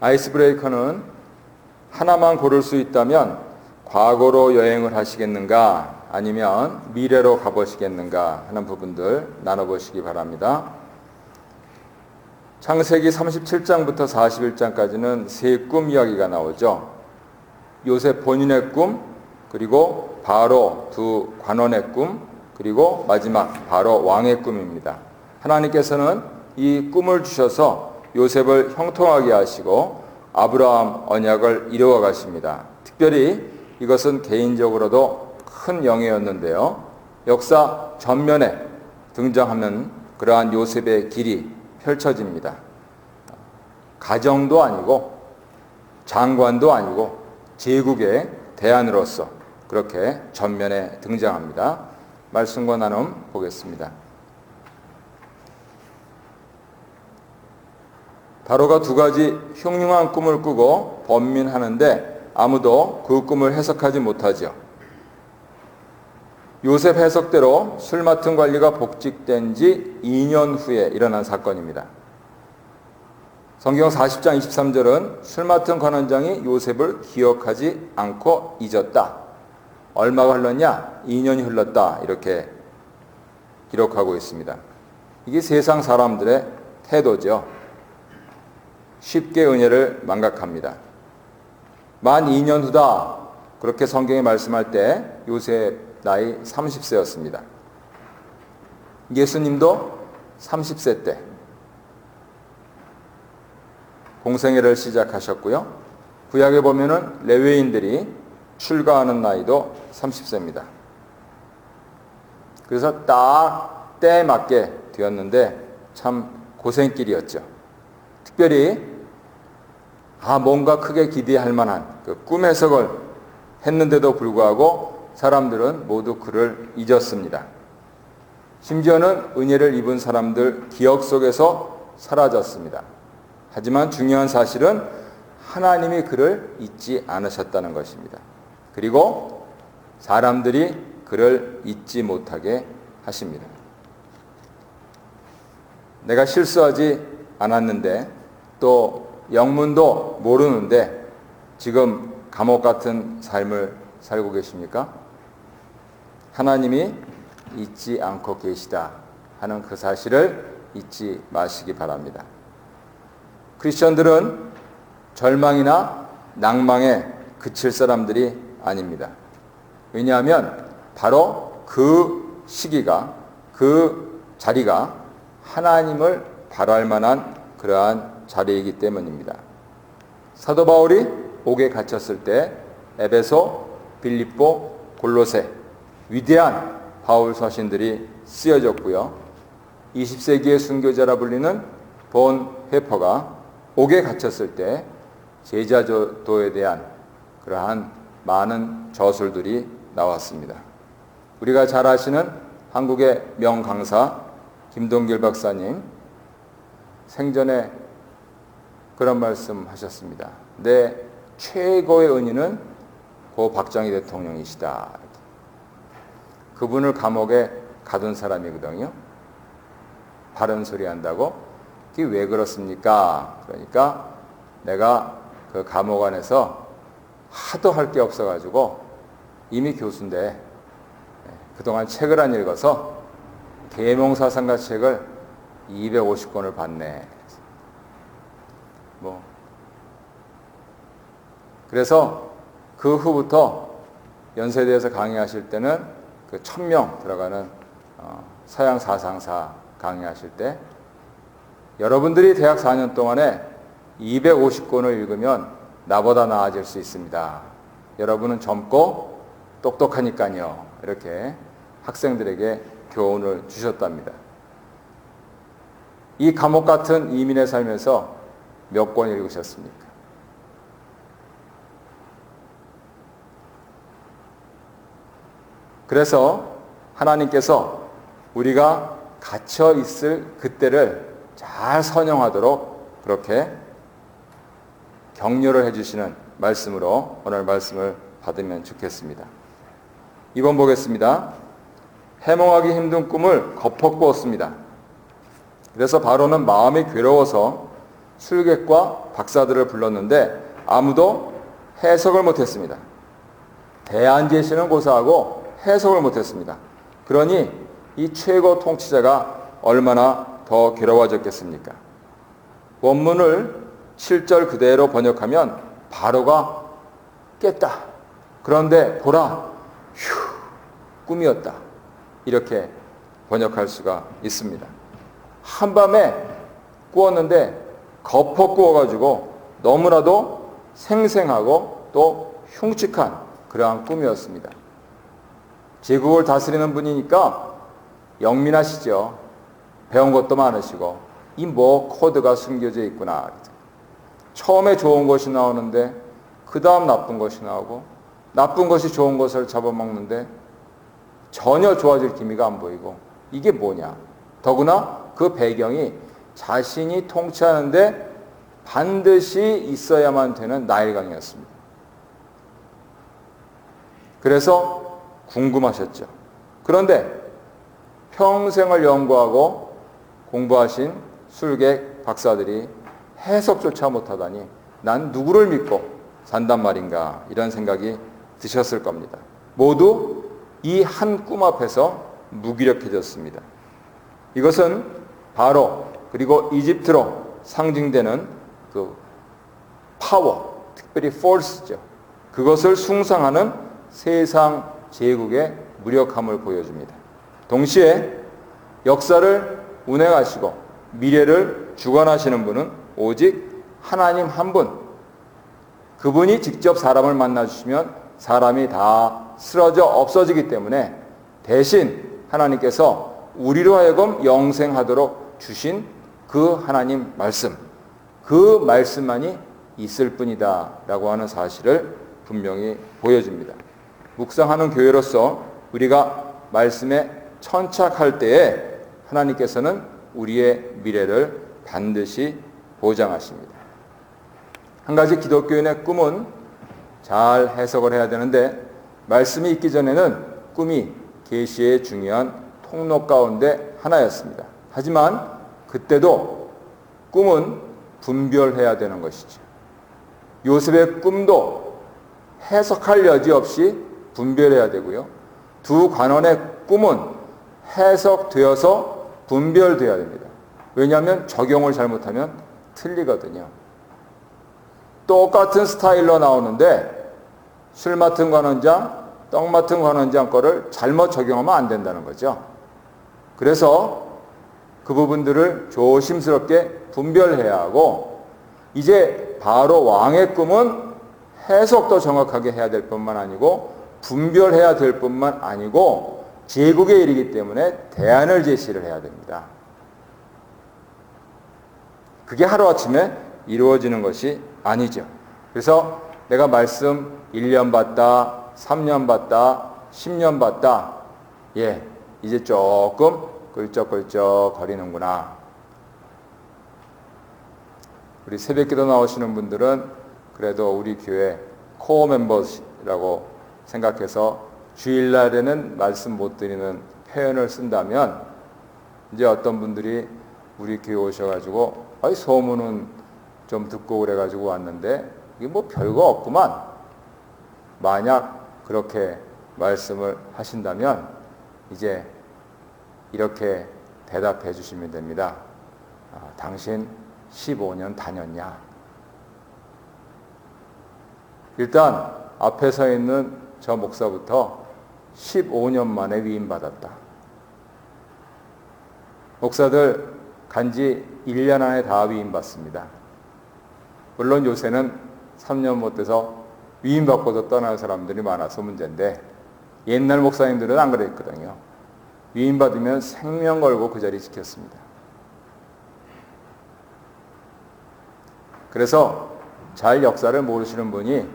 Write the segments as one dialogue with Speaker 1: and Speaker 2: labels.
Speaker 1: 아이스 브레이커는 하나만 고를 수 있다면 과거로 여행을 하시겠는가 아니면 미래로 가보시겠는가 하는 부분들 나눠보시기 바랍니다. 창세기 37장부터 41장까지는 세 꿈 이야기가 나오죠. 요셉 본인의 꿈, 그리고 바로 두 관원의 꿈, 그리고 마지막 바로 왕의 꿈입니다. 하나님께서는 이 꿈을 주셔서 요셉을 형통하게 하시고 아브라함 언약을 이루어 가십니다. 특별히 이것은 개인적으로도 큰 영예였는데요. 역사 전면에 등장하는 그러한 요셉의 길이 펼쳐집니다. 가정도 아니고 장관도 아니고 제국의 대안으로서 그렇게 전면에 등장합니다. 말씀과 나눔 보겠습니다. 바로가 두 가지 흉흉한 꿈을 꾸고 번민하는데 아무도 그 꿈을 해석하지 못하죠. 요셉 해석대로 술 맡은 관리가 복직된 지 2년 후에 일어난 사건입니다. 성경 40장 23절은 술 맡은 관원장이 요셉을 기억하지 않고 잊었다. 얼마가 흘렀냐? 2년이 흘렀다. 이렇게 기록하고 있습니다. 이게 세상 사람들의 태도죠. 쉽게 은혜를 망각합니다. 만 2년 후다. 그렇게 성경이 말씀할 때 요셉 나이 30세였습니다. 예수님도 30세 때 공생애를 시작하셨고요. 구약에 보면은 레위인들이 출가하는 나이도 30세입니다. 그래서 딱 때에 맞게 되었는데 참 고생길이었죠. 특별히 뭔가 크게 기대할 만한 그 꿈 해석을 했는데도 불구하고 사람들은 모두 그를 잊었습니다. 심지어는 은혜를 입은 사람들 기억 속에서 사라졌습니다. 하지만 중요한 사실은 하나님이 그를 잊지 않으셨다는 것입니다. 그리고 사람들이 그를 잊지 못하게 하십니다. 내가 실수하지 않았는데 또 영문도 모르는데 지금 감옥 같은 삶을 살고 계십니까? 하나님이 잊지 않고 계시다 하는 그 사실을 잊지 마시기 바랍니다. 크리스천들은 절망이나 낭망에 그칠 사람들이 아닙니다. 왜냐하면 바로 그 시기가, 그 자리가 하나님을 바랄 만한 그러한 자리이기 때문입니다. 사도 바울이 옥에 갇혔을 때 에베소, 빌립보, 골로새 위대한 바울 서신들이 쓰여졌고요. 20세기의 순교자라 불리는 본 회퍼가 옥에 갇혔을 때 제자도에 대한 그러한 많은 저술들이 나왔습니다. 우리가 잘 아시는 한국의 명강사 김동길 박사님 생전에 그런 말씀 하셨습니다. 내 최고의 은인은 고 박정희 대통령이시다. 그분을 감옥에 가둔 사람이거든요. 바른 소리 한다고? 그게 왜 그렇습니까? 그러니까 내가 그 감옥 안에서 하도 할 게 없어가지고 이미 교수인데 그동안 책을 안 읽어서 계몽사상가 책을 250권을 봤네. 그래서 그 후부터 연세대에서 강의하실 때는 그 1000명 들어가는 서양 사상사 강의하실 때 여러분들이 대학 4년 동안에 250권을 읽으면 나보다 나아질 수 있습니다. 여러분은 젊고 똑똑하니까요. 이렇게 학생들에게 교훈을 주셨답니다. 이 감옥 같은 이민의 삶에서 몇 권 읽으셨습니까? 그래서 하나님께서 우리가 갇혀 있을 그때를 잘 선용하도록 그렇게 격려를 해주시는 말씀으로 오늘 말씀을 받으면 좋겠습니다. 2번 보겠습니다. 해몽하기 힘든 꿈을 겁먹고 꿨습니다. 그래서 바로는 마음이 괴로워서 술객과 박사들을 불렀는데 아무도 해석을 못했습니다. 대안 제시는 고사하고 해석을 못했습니다. 그러니 이 최고 통치자가 얼마나 더 괴로워졌겠습니까? 원문을 7절 그대로 번역하면 바로가 깼다. 그런데 보라, 휴, 꿈이었다. 이렇게 번역할 수가 있습니다. 한밤에 꾸었는데 거퍼 꾸어가지고 너무나도 생생하고 또 흉측한 그러한 꿈이었습니다. 제국을 다스리는 분이니까 영민하시죠. 배운 것도 많으시고 이 뭐 코드가 숨겨져 있구나. 처음에 좋은 것이 나오는데 그 다음 나쁜 것이 나오고 나쁜 것이 좋은 것을 잡아먹는데 전혀 좋아질 기미가 안 보이고 이게 뭐냐. 더구나 그 배경이 자신이 통치하는데 반드시 있어야만 되는 나일강이었습니다. 그래서 궁금하셨죠. 그런데 평생을 연구하고 공부하신 술객 박사들이 해석조차 못하다니 난 누구를 믿고 산단 말인가 이런 생각이 드셨을 겁니다. 모두 이 한 꿈 앞에서 무기력해졌습니다. 이것은 바로 그리고 이집트로 상징되는 그 파워, 특별히 force죠. 그것을 숭상하는 세상 제국의 무력함을 보여줍니다. 동시에 역사를 운행하시고 미래를 주관하시는 분은 오직 하나님 한 분. 그분이 직접 사람을 만나주시면 사람이 다 쓰러져 없어지기 때문에 대신 하나님께서 우리로 하여금 영생하도록 주신 그 하나님 말씀, 그 말씀만이 있을 뿐이다 라고 하는 사실을 분명히 보여줍니다. 묵상하는 교회로서 우리가 말씀에 천착할 때에 하나님께서는 우리의 미래를 반드시 보장하십니다. 한 가지 기독교인의 꿈은 잘 해석을 해야 되는데 말씀이 있기 전에는 꿈이 계시의 중요한 통로 가운데 하나였습니다. 하지만 그때도 꿈은 분별해야 되는 것이죠. 요셉의 꿈도 해석할 여지 없이 분별해야 되고요. 두 관원의 꿈은 해석되어서 분별돼야 됩니다. 왜냐하면 적용을 잘못하면 틀리거든요. 똑같은 스타일로 나오는데 술 맡은 관원장, 떡 맡은 관원장 거를 잘못 적용하면 안 된다는 거죠. 그래서 그 부분들을 조심스럽게 분별해야 하고 이제 바로 왕의 꿈은 해석도 정확하게 해야 될 뿐만 아니고 분별해야 될 뿐만 아니고 제국의 일이기 때문에 대안을 제시를 해야 됩니다. 그게 하루아침에 이루어지는 것이 아니죠. 그래서 내가 말씀 1년 봤다, 3년 봤다, 10년 봤다. 예, 이제 조금 끌적끌적 거리는구나. 우리 새벽기도 나오시는 분들은 그래도 우리 교회 코어 멤버라고 생각해서 주일날에는 말씀 못 드리는 표현을 쓴다면 이제 어떤 분들이 우리 교회 오셔가지고 아이 소문은 좀 듣고 그래가지고 왔는데 이게 뭐 별거 없구만. 만약 그렇게 말씀을 하신다면 이제 이렇게 대답해 주시면 됩니다. 당신 15년 다녔냐? 일단 앞에 서 있는 저 목사부터 15년 만에 위임받았다. 목사들 간지 1년 안에 다 위임받습니다. 물론 요새는 3년 못 돼서 위임받고도 떠나는 사람들이 많아서 문제인데 옛날 목사님들은 안 그랬거든요. 위임받으면 생명 걸고 그 자리 지켰습니다. 그래서 잘 역사를 모르시는 분이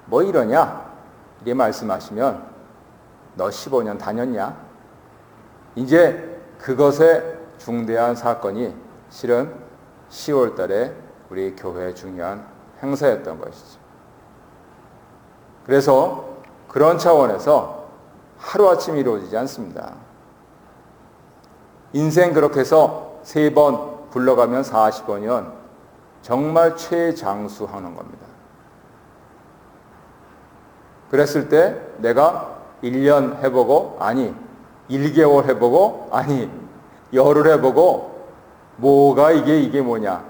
Speaker 1: 뭐 이러냐? 이렇게 말씀하시면 너 15년 다녔냐? 이제 그것의 중대한 사건이 실은 10월 달에 우리 교회의 중요한 행사였던 것이죠. 그래서 그런 차원에서 하루아침에 이루어지지 않습니다. 인생 그렇게 해서 3번 굴러가면 40번이면 정말 최장수하는 겁니다. 그랬을 때 내가 1년 해보고, 아니 1개월 해보고, 아니 열흘 해보고, 뭐가 이게 뭐냐,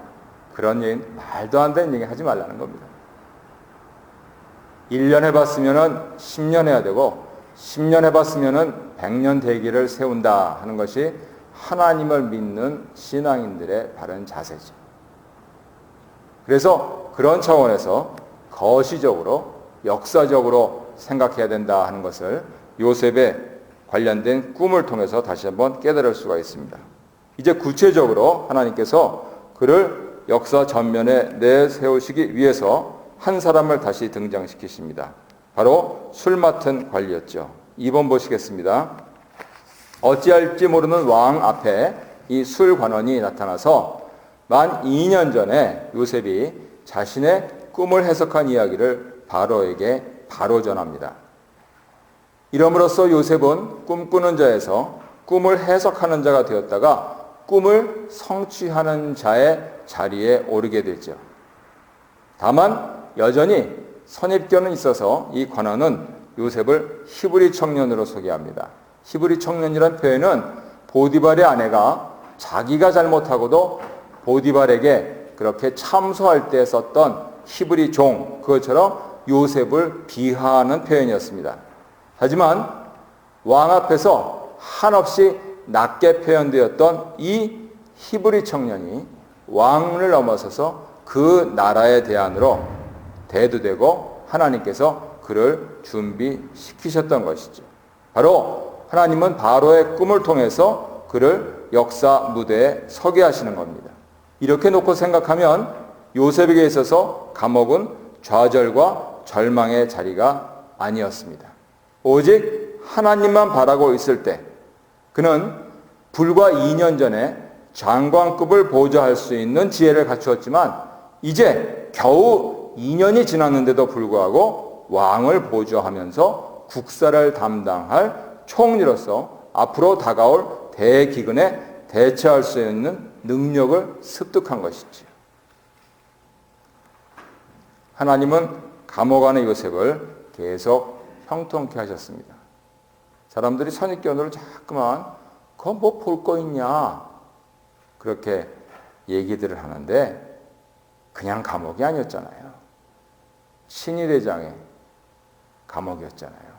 Speaker 1: 그런 얘기, 말도 안 되는 얘기 하지 말라는 겁니다. 1년 해봤으면 10년 해야 되고, 10년 해봤으면 100년 대기를 세운다 하는 것이 하나님을 믿는 신앙인들의 바른 자세죠. 그래서 그런 차원에서 거시적으로, 역사적으로 생각해야 된다 하는 것을 요셉의 관련된 꿈을 통해서 다시 한번 깨달을 수가 있습니다. 이제 구체적으로 하나님께서 그를 역사 전면에 내세우시기 위해서 한 사람을 다시 등장시키십니다. 바로 술 맡은 관리였죠. 2번 보시겠습니다. 어찌할지 모르는 왕 앞에 이 술 관원이 나타나서 만 2년 전에 요셉이 자신의 꿈을 해석한 이야기를 바로에게 바로 전합니다. 이러므로써 요셉은 꿈꾸는 자에서 꿈을 해석하는 자가 되었다가 꿈을 성취하는 자의 자리에 오르게 되죠. 다만 여전히 선입견은 있어서 이 관원은 요셉을 히브리 청년으로 소개합니다. 히브리 청년이란 표현은 보디발의 아내가 자기가 잘못하고도 보디발에게 그렇게 참소할 때 썼던 히브리 종, 그것처럼 요셉을 비하하는 표현이었습니다. 하지만 왕 앞에서 한없이 낮게 표현되었던 이 히브리 청년이 왕을 넘어서서 그 나라의 대안으로 대두되고 하나님께서 그를 준비시키셨던 것이죠. 바로 하나님은 바로의 꿈을 통해서 그를 역사 무대에 서게 하시는 겁니다. 이렇게 놓고 생각하면 요셉에게 있어서 감옥은 좌절과 절망의 자리가 아니었습니다. 오직 하나님만 바라고 있을 때 그는 불과 2년 전에 장관급을 보좌할 수 있는 지혜를 갖추었지만 이제 겨우 2년이 지났는데도 불구하고 왕을 보좌하면서 국사를 담당할 총리로서 앞으로 다가올 대기근에 대처할 수 있는 능력을 습득한 것이지요. 하나님은 감옥 안의 요셉을 계속 형통케 하셨습니다. 사람들이 선입견으로 자꾸만 그거 뭐 볼 거 있냐 그렇게 얘기들을 하는데 그냥 감옥이 아니었잖아요. 친위대장의 감옥이었잖아요.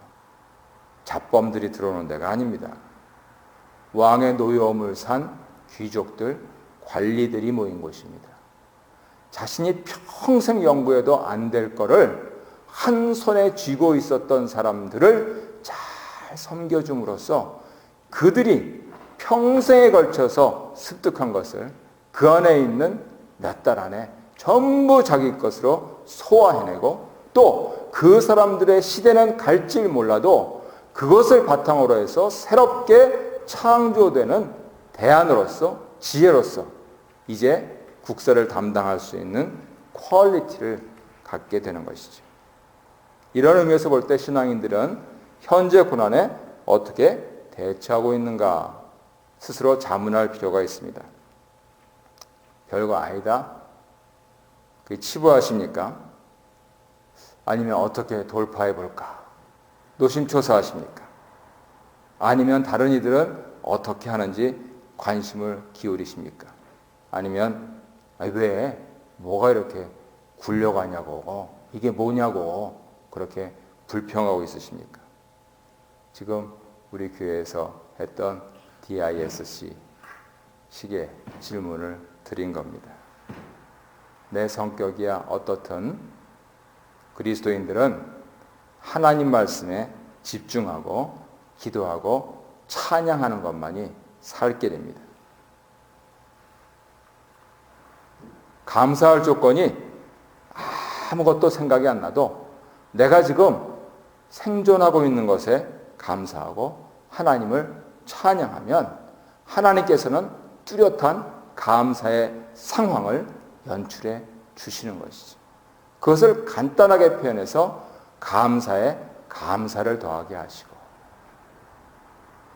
Speaker 1: 잡범들이 들어오는 데가 아닙니다. 왕의 노여움을 산 귀족들, 관리들이 모인 곳입니다. 자신이 평생 연구해도 안 될 거를 한 손에 쥐고 있었던 사람들을 잘 섬겨줌으로써 그들이 평생에 걸쳐서 습득한 것을 그 안에 있는 몇 달 안에 전부 자기 것으로 소화해내고 또 그 사람들의 시대는 갈지 몰라도 그것을 바탕으로 해서 새롭게 창조되는 대안으로서 지혜로서 이제 국사를 담당할 수 있는 퀄리티를 갖게 되는 것이죠. 이런 의미에서 볼 때 신앙인들은 현재 고난에 어떻게 대처하고 있는가 스스로 자문할 필요가 있습니다. 별거 아니다. 그게 치부하십니까? 아니면 어떻게 돌파해 볼까? 노심초사하십니까? 아니면 다른 이들은 어떻게 하는지 관심을 기울이십니까? 아니면 왜 뭐가 이렇게 굴려가냐고 이게 뭐냐고 그렇게 불평하고 있으십니까? 지금 우리 교회에서 했던 DISC 식의 질문을 드린 겁니다. 내 성격이야 어떻든 그리스도인들은 하나님 말씀에 집중하고 기도하고 찬양하는 것만이 살 길입니다. 감사할 조건이 아무것도 생각이 안 나도 내가 지금 생존하고 있는 것에 감사하고 하나님을 찬양하면 하나님께서는 뚜렷한 감사의 상황을 연출해 주시는 것이죠. 그것을 간단하게 표현해서 감사에 감사를 더하게 하시고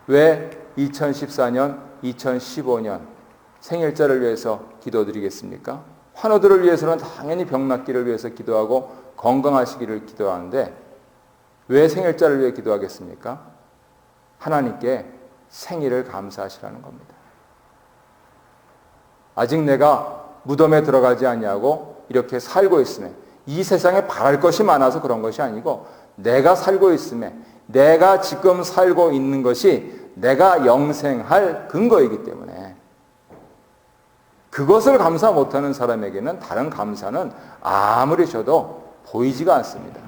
Speaker 1: 왜 2014년, 2015년 생일자를 위해서 기도드리겠습니까? 환우들을 위해서는 당연히 병 낫기를 위해서 기도하고 건강하시기를 기도하는데 왜 생일자를 위해 기도하겠습니까? 하나님께 생일을 감사하시라는 겁니다. 아직 내가 무덤에 들어가지 아니하고 이렇게 살고 있음에 이 세상에 바랄 것이 많아서 그런 것이 아니고 내가 살고 있음에 내가 지금 살고 있는 것이 내가 영생할 근거이기 때문에 그것을 감사 못하는 사람에게는 다른 감사는 아무리 줘도 보이지가 않습니다.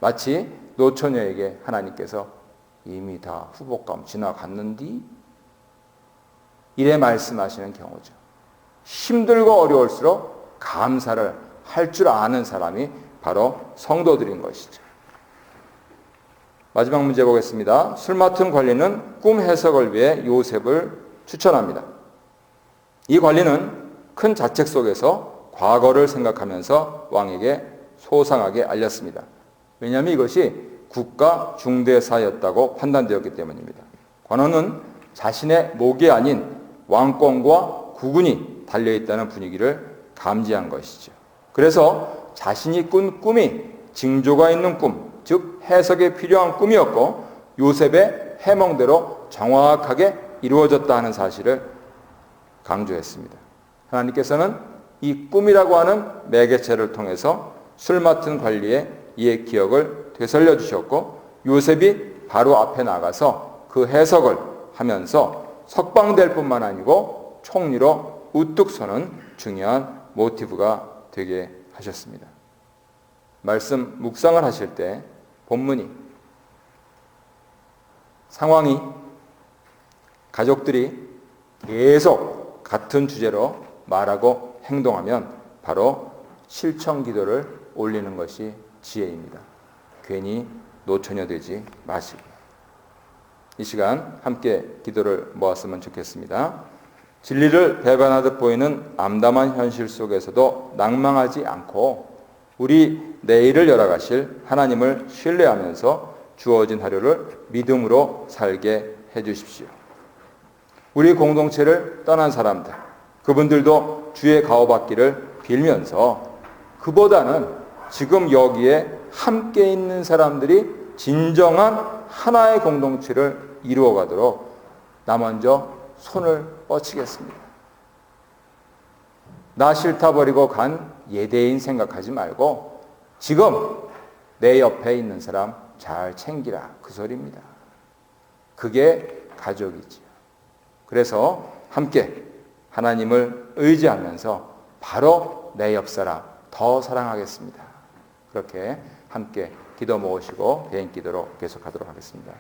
Speaker 1: 마치 노처녀에게 하나님께서 이미 다 후복감 지나갔는디? 이래 말씀하시는 경우죠. 힘들고 어려울수록 감사를 할 줄 아는 사람이 바로 성도들인 것이죠. 마지막 문제 보겠습니다. 술 맡은 관리는 꿈 해석을 위해 요셉을 추천합니다. 이 관리는 큰 자책 속에서 과거를 생각하면서 왕에게 소상하게 알렸습니다. 왜냐하면 이것이 국가 중대사였다고 판단되었기 때문입니다. 관원은 자신의 목이 아닌 왕권과 국운이 달려있다는 분위기를 감지한 것이죠. 그래서 자신이 꾼 꿈이 징조가 있는 꿈, 즉 해석에 필요한 꿈이었고 요셉의 해몽대로 정확하게 이루어졌다 하는 사실을 강조했습니다. 하나님께서는 이 꿈이라고 하는 매개체를 통해서 술 맡은 관리의 이의 기억을 되살려 주셨고 요셉이 바로 앞에 나가서 그 해석을 하면서 석방될 뿐만 아니고 총리로 우뚝 서는 중요한 모티브가 되게 하셨습니다. 말씀 묵상을 하실 때 본문이 상황이 가족들이 계속 같은 주제로 말하고 행동하면 바로 실천 기도를 올리는 것이 지혜입니다. 괜히 노처녀 되지 마시고 이 시간 함께 기도를 모았으면 좋겠습니다. 진리를 배반하듯 보이는 암담한 현실 속에서도 낭망하지 않고 우리 내일을 열어가실 하나님을 신뢰하면서 주어진 하루를 믿음으로 살게 해주십시오. 우리 공동체를 떠난 사람들, 그분들도 주의 가호받기를 빌면서 그보다는 지금 여기에 함께 있는 사람들이 진정한 하나의 공동체를 이루어가도록 나 먼저 손을 뻗치겠습니다. 나 싫다 버리고 간 예대인 생각하지 말고 지금 내 옆에 있는 사람 잘 챙기라 그 소리입니다. 그게 가족이지요. 그래서 함께 하나님을 의지하면서 바로 내 옆 사람 더 사랑하겠습니다. 그렇게 함께 기도 모으시고 개인 기도로 계속하도록 하겠습니다.